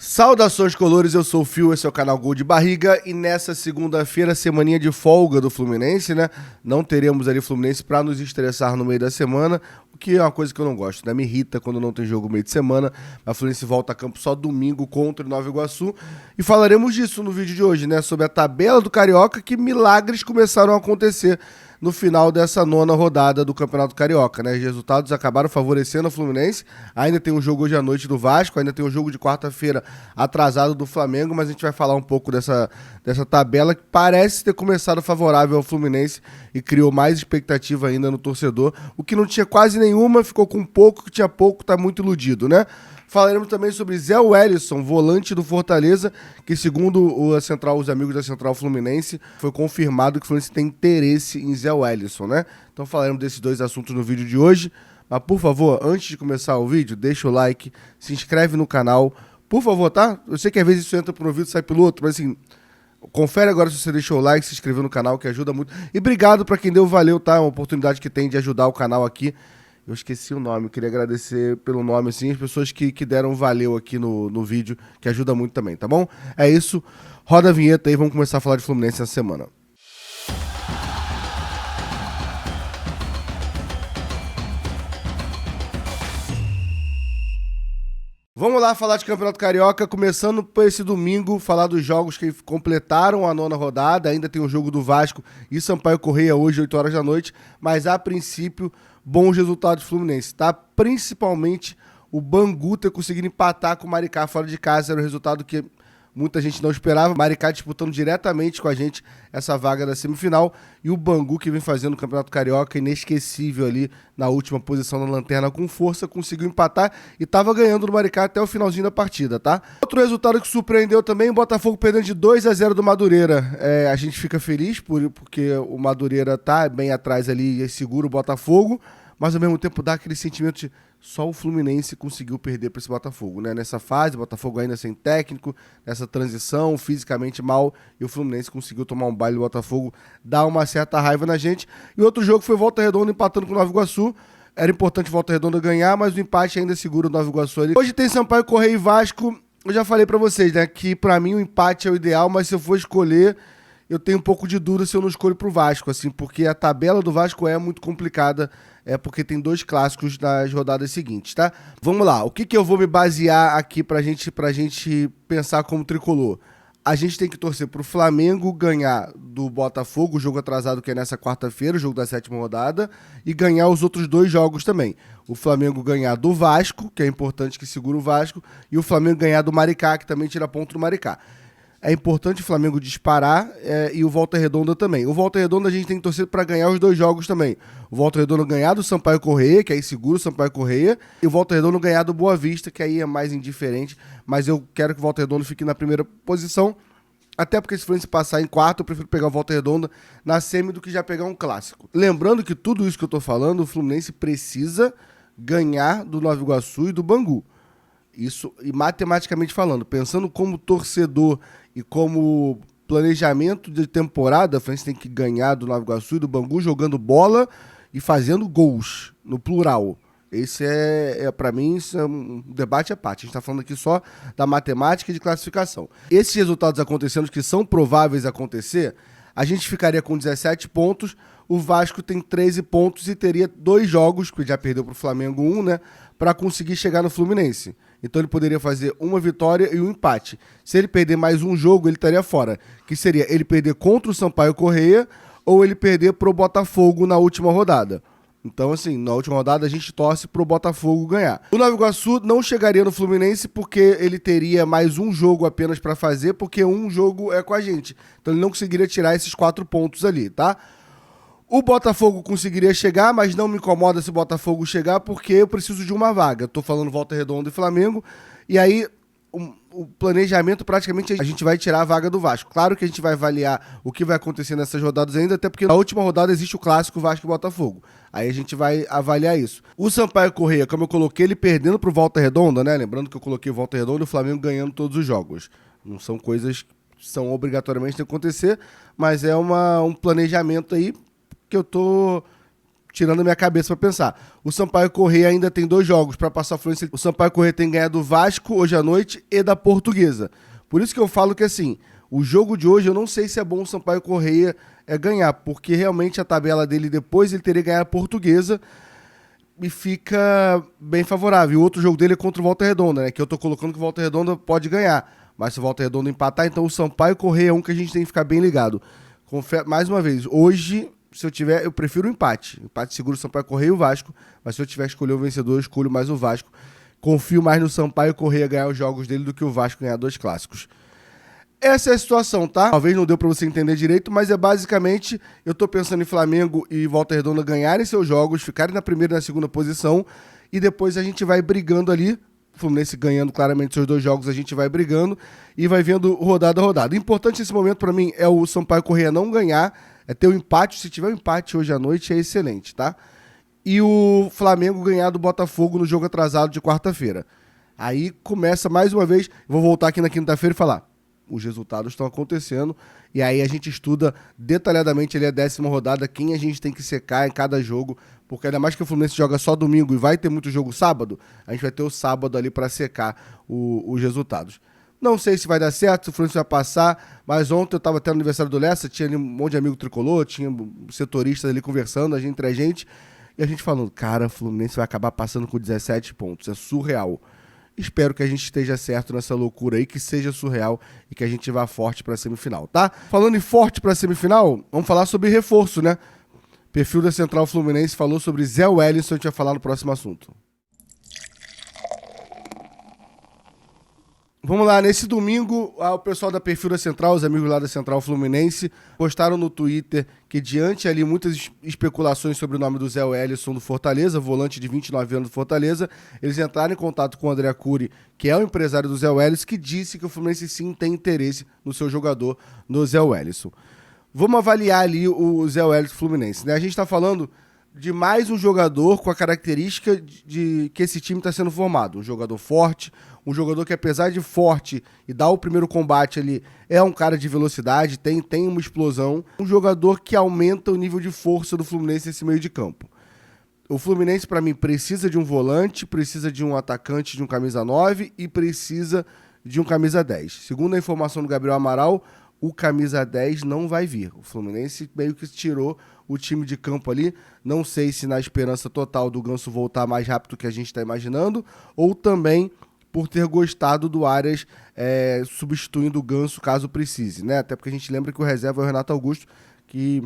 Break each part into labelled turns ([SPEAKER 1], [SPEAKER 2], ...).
[SPEAKER 1] Saudações colores, eu sou o Fio, esse é o canal Gol de Barriga e nessa segunda-feira, semaninha de folga do Fluminense, né? Não teremos ali Fluminense pra nos estressar no meio da semana, o que é uma coisa que eu não gosto, né? Me irrita quando não tem jogo no meio de semana, a Fluminense volta a campo só domingo contra o Nova Iguaçu e falaremos disso no vídeo de hoje, né? Sobre a tabela do Carioca, que milagres começaram a acontecer no final dessa nona rodada do Campeonato Carioca, né? Os resultados acabaram favorecendo a Fluminense. Ainda tem um jogo hoje à noite do Vasco, ainda tem um jogo de quarta-feira atrasado do Flamengo, mas a gente vai falar um pouco dessa tabela que parece ter começado favorável ao Fluminense e criou mais expectativa ainda no torcedor. O que não tinha quase nenhuma, ficou com pouco, que tinha pouco, tá muito iludido, né? Falaremos também sobre Zé Wellison, volante do Fortaleza, que segundo os amigos da Central Fluminense, foi confirmado que o Fluminense tem interesse em Zé Wellison, né? Então falaremos desses dois assuntos no vídeo de hoje. Mas por favor, antes de começar o vídeo, deixa o like, se inscreve no canal, por favor, tá? Eu sei que às vezes isso entra por um vídeo e sai pelo outro, mas assim, confere agora se você deixou o like, se inscreveu no canal, que ajuda muito. E obrigado pra quem deu valeu, tá? É uma oportunidade que tem de ajudar o canal aqui. Eu esqueci o nome, eu queria agradecer pelo nome, assim, as pessoas que deram valeu aqui no vídeo, que ajuda muito também, tá bom? É isso, roda a vinheta aí, vamos começar a falar de Fluminense essa semana. Vamos lá falar de Campeonato Carioca, começando por esse domingo, falar dos jogos que completaram a nona rodada, ainda tem o jogo do Vasco e Sampaio Corrêa hoje, 8 horas da noite, mas a princípio, bons resultados do Fluminense, tá? Principalmente o Bangu ter conseguido empatar com o Maricá fora de casa, era um resultado que muita gente não esperava. Maricá disputando diretamente com a gente essa vaga da semifinal. E o Bangu, que vem fazendo o Campeonato Carioca, inesquecível ali na última posição na lanterna com força, conseguiu empatar e estava ganhando do Maricá até o finalzinho da partida, tá? Outro resultado que surpreendeu também, o Botafogo perdendo de 2-0 do Madureira. A gente fica feliz porque o Madureira tá bem atrás ali e segura o Botafogo, mas ao mesmo tempo dá aquele sentimento de só o Fluminense conseguiu perder para esse Botafogo, né? Nessa fase, o Botafogo ainda sem técnico, nessa transição, fisicamente mal, e o Fluminense conseguiu tomar um baile do Botafogo, dá uma certa raiva na gente. E outro jogo foi Volta Redonda empatando com o Nova Iguaçu. Era importante Volta Redonda ganhar, mas o empate ainda segura o Nova Iguaçu ali. Hoje tem Sampaio Corrêa e Vasco. Eu já falei para vocês, né, que para mim o empate é o ideal, mas se eu for escolher, eu tenho um pouco de dúvida se eu não escolho pro Vasco, assim, porque a tabela do Vasco é muito complicada, porque tem dois clássicos nas rodadas seguintes, tá? Vamos lá, o que eu vou me basear aqui pra gente pensar como tricolor? A gente tem que torcer pro Flamengo ganhar do Botafogo, o jogo atrasado que é nessa quarta-feira, o jogo da sétima rodada, e ganhar os outros dois jogos também. O Flamengo ganhar do Vasco, que é importante que segura o Vasco, e o Flamengo ganhar do Maricá, que também tira ponto do Maricá. É importante o Flamengo disparar e o Volta Redonda também. O Volta Redonda a gente tem que torcer para ganhar os dois jogos também. O Volta Redonda ganhar do Sampaio Corrêa, que aí segura o Sampaio Corrêa, e o Volta Redonda ganhar do Boa Vista, que aí é mais indiferente, mas eu quero que o Volta Redonda fique na primeira posição, até porque se o Fluminense passar em quarto, eu prefiro pegar o Volta Redonda na semi do que já pegar um clássico. Lembrando que tudo isso que eu tô falando, o Fluminense precisa ganhar do Nova Iguaçu e do Bangu. Isso, e matematicamente falando, pensando como torcedor e como planejamento de temporada, a Fluminense tem que ganhar do Nova Iguaçu e do Bangu jogando bola e fazendo gols, no plural. Esse para mim, isso é um debate à parte. A gente está falando aqui só da matemática e de classificação. Esses resultados acontecendo, que são prováveis acontecer, a gente ficaria com 17 pontos, o Vasco tem 13 pontos e teria dois jogos, que já perdeu para o Flamengo né, para conseguir chegar no Fluminense. Então ele poderia fazer uma vitória e um empate. Se ele perder mais um jogo, ele estaria fora. Que seria ele perder contra o Sampaio Corrêa ou ele perder pro Botafogo na última rodada. Então, assim, na última rodada a gente torce pro Botafogo ganhar. O Nova Iguaçu não chegaria no Fluminense porque ele teria mais um jogo apenas para fazer, porque um jogo é com a gente. Então ele não conseguiria tirar esses 4 pontos ali, tá? O Botafogo conseguiria chegar, mas não me incomoda se o Botafogo chegar, porque eu preciso de uma vaga. Tô falando Volta Redonda e Flamengo, e aí o planejamento praticamente a gente vai tirar a vaga do Vasco. Claro que a gente vai avaliar o que vai acontecer nessas rodadas ainda, até porque na última rodada existe o clássico Vasco e Botafogo. Aí a gente vai avaliar isso. O Sampaio Corrêa, como eu coloquei ele perdendo pro Volta Redonda, né? Lembrando que eu coloquei Volta Redonda e o Flamengo ganhando todos os jogos. Não são coisas que são obrigatoriamente tem que acontecer, mas é um planejamento aí que eu tô tirando a minha cabeça pra pensar. O Sampaio Corrêa ainda tem 2 jogos pra passar a Fluminense. O Sampaio Corrêa tem ganhado do Vasco hoje à noite e da Portuguesa. Por isso que eu falo que, assim, o jogo de hoje eu não sei se é bom o Sampaio Corrêa ganhar, porque realmente a tabela dele depois ele teria ganhado a Portuguesa e fica bem favorável. E o outro jogo dele é contra o Volta Redonda, né? Que eu tô colocando que o Volta Redonda pode ganhar. Mas se o Volta Redonda empatar, então o Sampaio Corrêa é um que a gente tem que ficar bem ligado. Mais uma vez, hoje, se eu tiver, eu prefiro o empate. Empate seguro, Sampaio Corrêa e o Vasco. Mas se eu tiver que escolher o vencedor, eu escolho mais o Vasco. Confio mais no Sampaio Corrêa ganhar os jogos dele do que o Vasco ganhar 2 clássicos. Essa é a situação, tá? Talvez não deu pra você entender direito, mas é basicamente, eu tô pensando em Flamengo e Volta Redonda ganharem seus jogos, ficarem na primeira e na segunda posição, e depois a gente vai brigando ali, o Fluminense ganhando claramente seus 2 jogos, a gente vai brigando e vai vendo rodada a rodada. O importante nesse momento pra mim é o Sampaio Corrêa não ganhar, é ter o empate. Se tiver um empate hoje à noite é excelente, tá? E o Flamengo ganhar do Botafogo no jogo atrasado de quarta-feira. Aí começa mais uma vez, vou voltar aqui na quinta-feira e falar, os resultados estão acontecendo, e aí a gente estuda detalhadamente ali a 10ª rodada, quem a gente tem que secar em cada jogo, porque ainda mais que o Fluminense joga só domingo e vai ter muito jogo sábado, a gente vai ter o sábado ali para secar os resultados. Não sei se vai dar certo, se o Fluminense vai passar, mas ontem eu estava até no aniversário do Lessa, tinha ali um monte de amigo tricolor, tinha setoristas ali conversando, entre a gente, e a gente falando, cara, o Fluminense vai acabar passando com 17 pontos, é surreal. Espero que a gente esteja certo nessa loucura aí, que seja surreal e que a gente vá forte pra semifinal, tá? Falando em forte pra semifinal, vamos falar sobre reforço, né? Perfil da Central Fluminense falou sobre Zé Wellison, a gente vai falar no próximo assunto. Vamos lá, nesse domingo, o pessoal da Perfil da Central, os amigos lá da Central Fluminense, postaram no Twitter que, diante ali muitas especulações sobre o nome do Zé Wellison do Fortaleza, volante de 29 anos do Fortaleza, eles entraram em contato com o André Cury, que é o empresário do Zé Wellison, que disse que o Fluminense sim tem interesse no seu jogador, no Zé Wellison. Vamos avaliar ali o Zé Wellison Fluminense, né? A gente está falando de mais um jogador com a característica de que esse time está sendo formado. Um jogador forte, um jogador que, apesar de forte e dar o primeiro combate ali, é um cara de velocidade, tem uma explosão. Um jogador que aumenta o nível de força do Fluminense nesse meio de campo. O Fluminense, para mim, precisa de um volante, precisa de um atacante de um camisa 9 e precisa de um camisa 10. Segundo a informação do Gabriel Amaral, o camisa 10 não vai vir. O Fluminense meio que tirou o time de campo ali, não sei se na esperança total do Ganso voltar mais rápido do que a gente está imaginando, ou também por ter gostado do Arias substituindo o Ganso caso precise, né? Até porque a gente lembra que o reserva é o Renato Augusto, que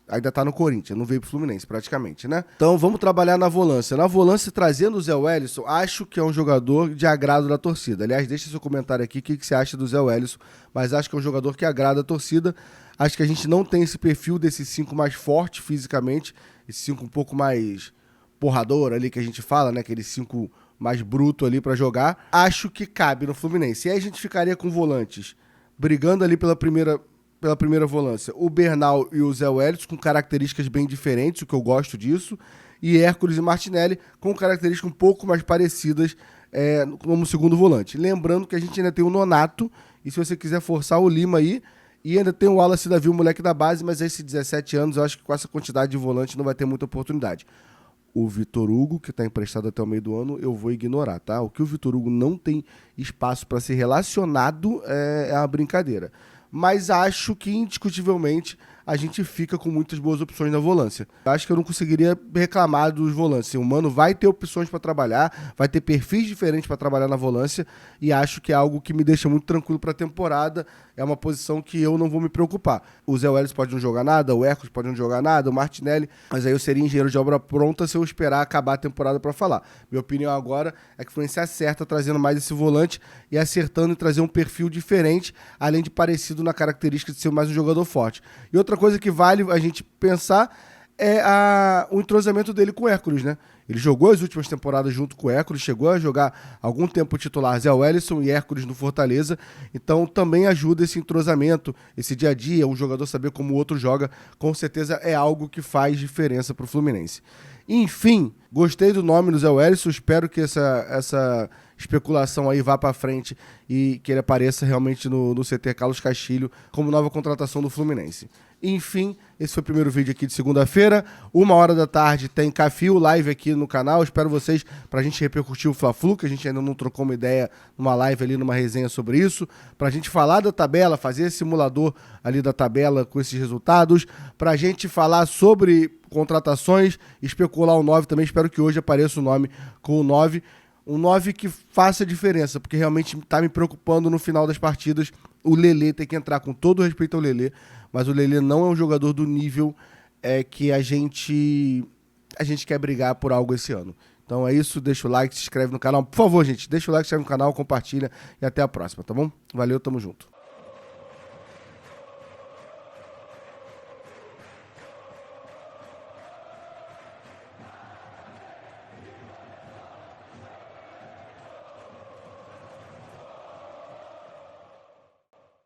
[SPEAKER 1] ainda tá no Corinthians, não veio pro Fluminense praticamente, né? Então vamos trabalhar na volância. Na volância, trazendo o Zé Wellison, acho que é um jogador de agrado da torcida. Aliás, deixa seu comentário aqui, o que você acha do Zé Wellison, mas acho que é um jogador que agrada a torcida. Acho que a gente não tem esse perfil desses 5 mais forte fisicamente, esse 5 um pouco mais porrador ali que a gente fala, né? Aquele 5 mais bruto ali pra jogar. Acho que cabe no Fluminense. E aí a gente ficaria com volantes brigando ali pela primeira volância. O Bernal e o Zé Wellison com características bem diferentes, o que eu gosto disso. E Hércules e Martinelli com características um pouco mais parecidas como segundo volante. Lembrando que a gente ainda tem o Nonato, e se você quiser forçar o Lima aí, e ainda tem o Wallace Davi, o moleque da base, mas esses 17 anos eu acho que com essa quantidade de volante não vai ter muita oportunidade. O Vitor Hugo, que está emprestado até o meio do ano, eu vou ignorar, tá? O que o Vitor Hugo não tem espaço para ser relacionado é uma brincadeira. Mas acho que, indiscutivelmente, a gente fica com muitas boas opções na volância. Acho que eu não conseguiria reclamar dos volantes. O Mano vai ter opções para trabalhar, vai ter perfis diferentes para trabalhar na volância, e acho que é algo que me deixa muito tranquilo para a temporada. É uma posição que eu não vou me preocupar. O Zé Wellison pode não jogar nada, o Hércules pode não jogar nada, o Martinelli, mas aí eu seria engenheiro de obra pronta se eu esperar acabar a temporada para falar. Minha opinião agora é que o Fluminense acerta trazendo mais esse volante e acertando em trazer um perfil diferente, além de parecido na característica de ser mais um jogador forte. E outra coisa que vale a gente pensar é o entrosamento dele com o Hércules, né? Ele jogou as últimas temporadas junto com o Hércules, chegou a jogar algum tempo titular Zé Wellison e Hércules no Fortaleza, então também ajuda esse entrosamento, esse dia a dia, um jogador saber como o outro joga, com certeza é algo que faz diferença para o Fluminense. Enfim, gostei do nome do Zé Wellison, espero que essa especulação aí vá pra frente e que ele apareça realmente no CT Carlos Castilho como nova contratação do Fluminense. Enfim, esse foi o primeiro vídeo aqui de segunda-feira. 1h da tarde tem Cafio Live aqui no canal. Espero vocês pra gente repercutir o Fla-Flu, que a gente ainda não trocou uma ideia numa live ali, numa resenha sobre isso. Pra gente falar da tabela, fazer esse simulador ali da tabela com esses resultados. Pra gente falar sobre contratações, especular o 9 também. Espero que hoje apareça o nome com o 9. Um 9 que faça diferença, porque realmente tá me preocupando no final das partidas. O Lelê tem que entrar, com todo respeito ao Lelê, mas o Lelê não é um jogador do nível que a gente quer brigar por algo esse ano. Então é isso, deixa o like, se inscreve no canal. Por favor, gente, deixa o like, se inscreve no canal, compartilha e até a próxima, tá bom? Valeu, tamo junto.